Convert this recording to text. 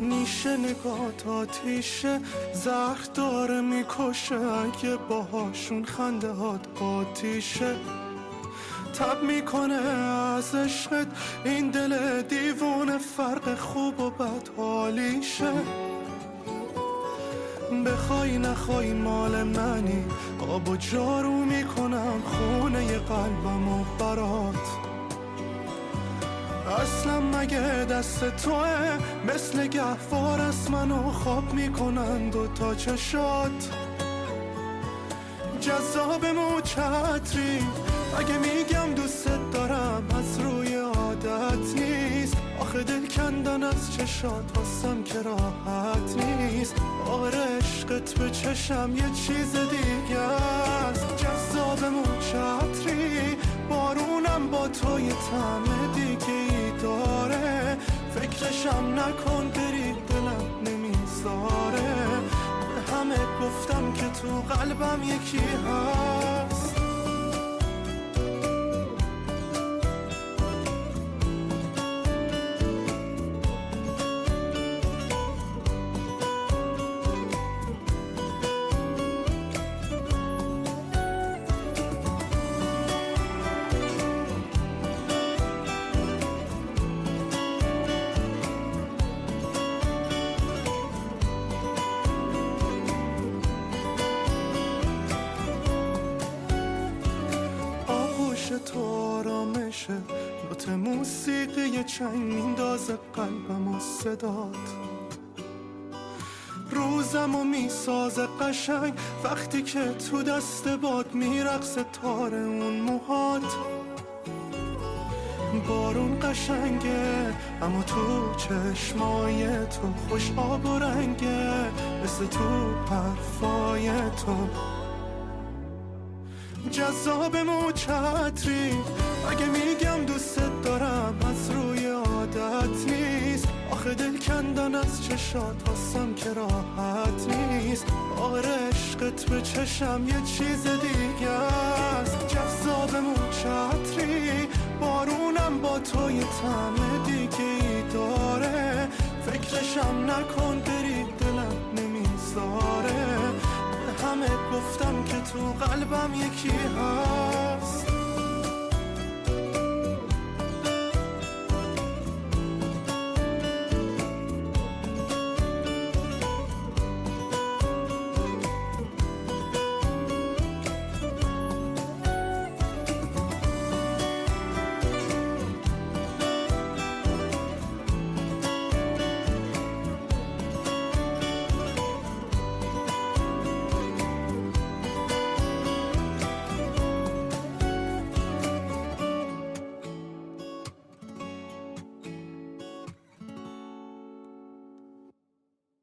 نیشه نگات آتیشه، زهر داره میکشه، اگه باهاشون خنده هات آتیشه. تب میکنه از عشقت این دل دیوونه، فرق خوب و بد حالیشه. بخوای نخوای مال منی، آب و جارو میکنم خونه قلبم و برات. اصلا مگه دست توه؟ مثل گهوار از منو خواب میکنن دوتا چشات. جذابمو چتری اگه میگم دوست دارم، از روی عادت نیست. آخه دل کندن از چشات واسم که راحت نیست. آره عشقت به چشم یه چیز دیگه است. جذابمو چتری، بارونم با تو یه طعم دیگه ای داره. فکرشم نکن بری دلم نمیذاره. به همه گفتم که تو قلبم یکی هست. تو آرامشه، نوت موسیقی چنگ میندازه قلبم و صدات. روزم و میسازه قشنگ وقتی که تو دست باد میرقصه تار اون موهات. بارون قشنگه اما تو چشمای تو خوش آب و رنگه، مثل تو حرفای تو. جذابمو چتری اگه میگم دوست دارم، از روی عادت نیست. آخه دل کندن از چشات واسم که راحت نیست. آره عشقت به چشم یه چیز دیگه است. جذابمو چتری، بارونم با تو یه طعم دیگه ای داره. فکرشم نکن بری دلم نمیذاره. همه گفتم که تو قلبم یکی هست.